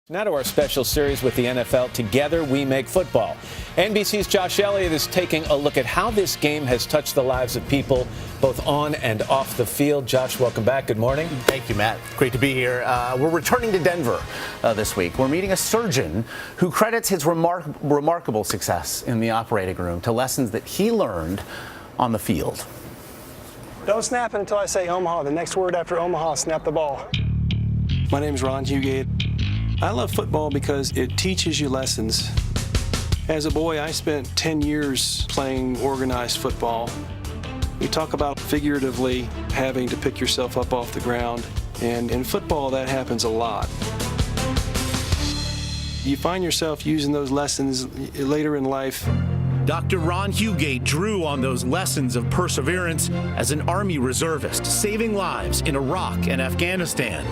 Now to our special series with the NFL, Together We Make Football. NBC's Josh Elliott is taking a look at how this game has touched the lives of people both on and off the field. Josh, welcome back. Good morning. Thank you, Matt. Great to be here. We're returning to Denver this week. We're meeting a surgeon who credits his remarkable success in the operating room to lessons that he learned on the field. Don't snap it until I say Omaha. The next word after Omaha, snap the ball. My name is Ron Hugate. I love football because it teaches you lessons. As a boy, I spent 10 years playing organized football. We talk about figuratively having to pick yourself up off the ground, and in football that happens a lot. You find yourself using those lessons later in life. Dr. Ron Hugate drew on those lessons of perseverance as an Army reservist, saving lives in Iraq and Afghanistan,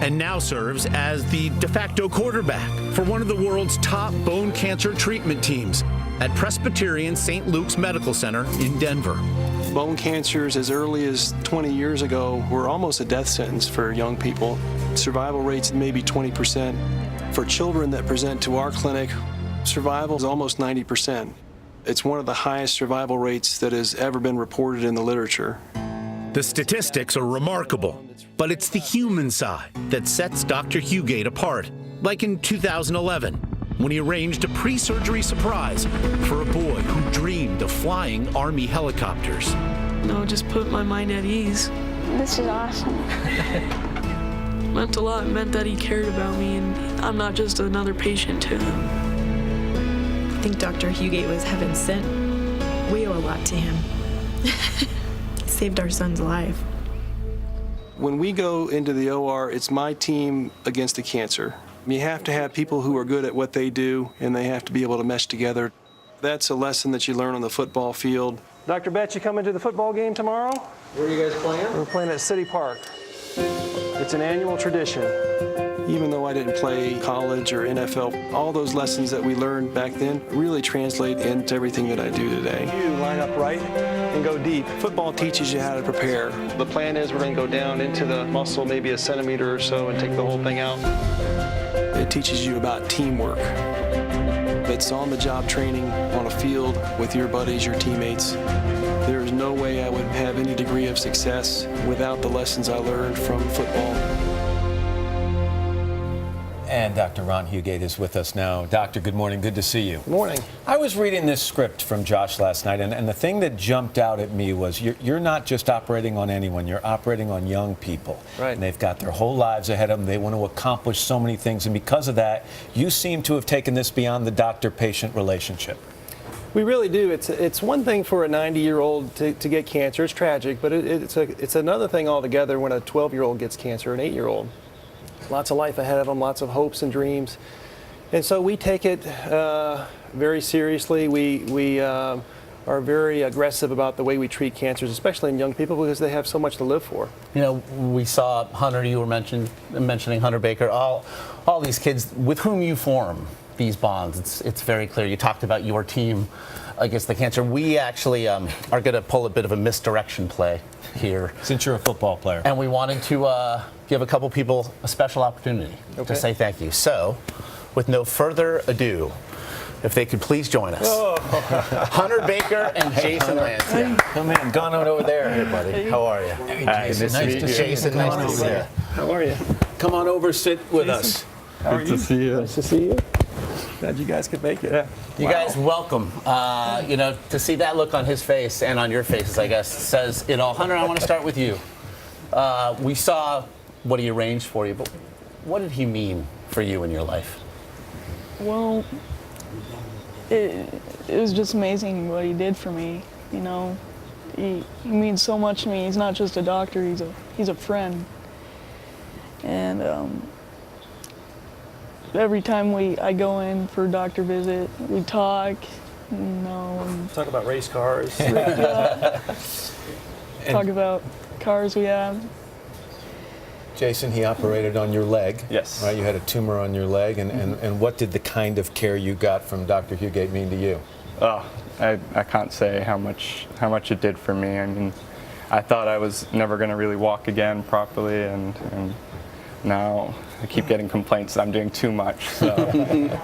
and now serves as the de facto quarterback for one of the world's top bone cancer treatment teams at Presbyterian St. Luke's Medical Center in Denver. Bone cancers as early as 20 years ago were almost a death sentence for young people. Survival rates maybe 20%. For children that present to our clinic, survival is almost 90%. It's one of the highest survival rates that has ever been reported in the literature. The statistics are remarkable, but it's the human side that sets Dr. Hugate apart, like in 2011, when he arranged a pre-surgery surprise for a boy who dreamed of flying Army helicopters. No, just put my mind at ease. This is awesome. It meant a lot. It meant that he cared about me, and I'm not just another patient to him. I think Dr. Hugate was heaven sent. We owe a lot to him. Saved our son's life. When we go into the OR, it's my team against the cancer. You have to have people who are good at what they do, and they have to be able to mesh together. That's a lesson that you learn on the football field. Dr. Betts, you coming to the football game tomorrow? Where are you guys playing? We're playing at City Park. It's an annual tradition. Even though I didn't play college or NFL, all those lessons that we learned back then really translate into everything that I do today. You line up right and go deep. Football teaches you how to prepare. The plan is we're going to go down into the muscle maybe a centimeter or so and take the whole thing out. It teaches you about teamwork. It's on-the-job training on a field with your buddies, your teammates. There's no way I would have any degree of success without the lessons I learned from football. And Dr. Ron Hugate is with us now. Doctor, good morning. Good to see you. Good morning. I was reading this script from Josh last night, and the thing that jumped out at me was you're not just operating on anyone. You're operating on young people. Right. And they've got their whole lives ahead of them. They want to accomplish so many things. And because of that, you seem to have taken this beyond the doctor-patient relationship. We really do. It's one thing for a 90-year-old to get cancer. It's tragic, but it's another thing altogether when a 12-year-old gets cancer, an 8-year-old. Lots of life ahead of them, lots of hopes and dreams. And so we take it very seriously. We are very aggressive about the way we treat cancers, especially in young people, because they have so much to live for. You know, we saw Hunter, you were mentioning Hunter Baker, all these kids with whom you form these bonds. It's very clear. You talked about your team against the cancer. We actually are going to pull a bit of a misdirection play here. Since you're a football player. And we wanted to give a couple people a special opportunity to say thank you. So, with no further ado, if they could please join us. Oh. Hunter Baker and Jason Lance. Yeah. Come in. Gone on over there. Hey, buddy. How are you? Hey, Jason. Nice to see you. Jason, nice to see you. How are you? Come on over, sit with us. Good to see you. Nice to see you. Glad you guys could make it. Yeah. You guys, welcome. You know, to see that look on his face and on your faces, I guess, says it all. Hunter, I want to start with you. We saw what he arranged for you, but what did he mean for you in your life? Well, it was just amazing what he did for me. You know, he means so much to me. He's not just a doctor; he's a friend. And every time I go in for a doctor visit, we talk. You know, Talk about race cars. talk about cars we have. Jason, he operated on your leg. Yes. Right, you had a tumor on your leg, and what did the kind of care you got from Dr. Hugate mean to you? Oh, I can't say how much it did for me. I mean, I thought I was never going to really walk again properly, and now I keep getting complaints that I'm doing too much. So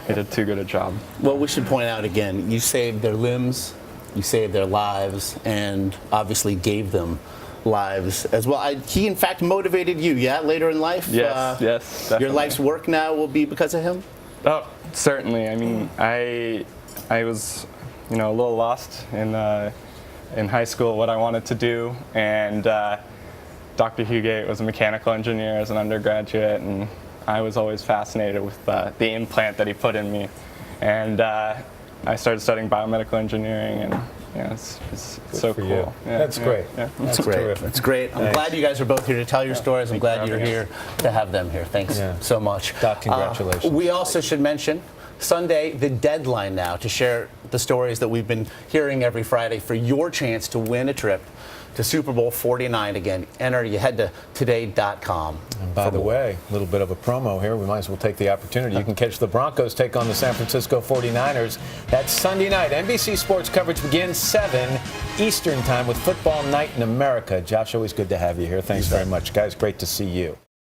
they did too good a job. Well, we should point out again, you saved their limbs, you saved their lives, and obviously gave them lives as well. He, in fact, motivated you, yeah, later in life? Yes, yes, definitely. Your life's work now will be because of him? Oh, certainly. I mean, I was, a little lost in high school what I wanted to do, and Dr. Hugate was a mechanical engineer as an undergraduate, and I was always fascinated with the implant that he put in me. And I started studying biomedical engineering, and it's so cool. Yeah, that's great. Yeah. That's great. terrific. That's great. I'm glad you guys are both here to tell your stories. I'm glad you're here to have them here. Thanks so much. Doc, congratulations. We also should mention Sunday, the deadline now to share the stories that we've been hearing every Friday for your chance to win a trip to Super Bowl 49 again. Enter, you head to today.com. And by the way, a little bit of a promo here. We might as well take the opportunity. You can catch the Broncos take on the San Francisco 49ers. That's Sunday night. NBC Sports coverage begins 7 Eastern time with Football Night in America. Josh, always good to have you here. Thanks very much, guys. Great to see you.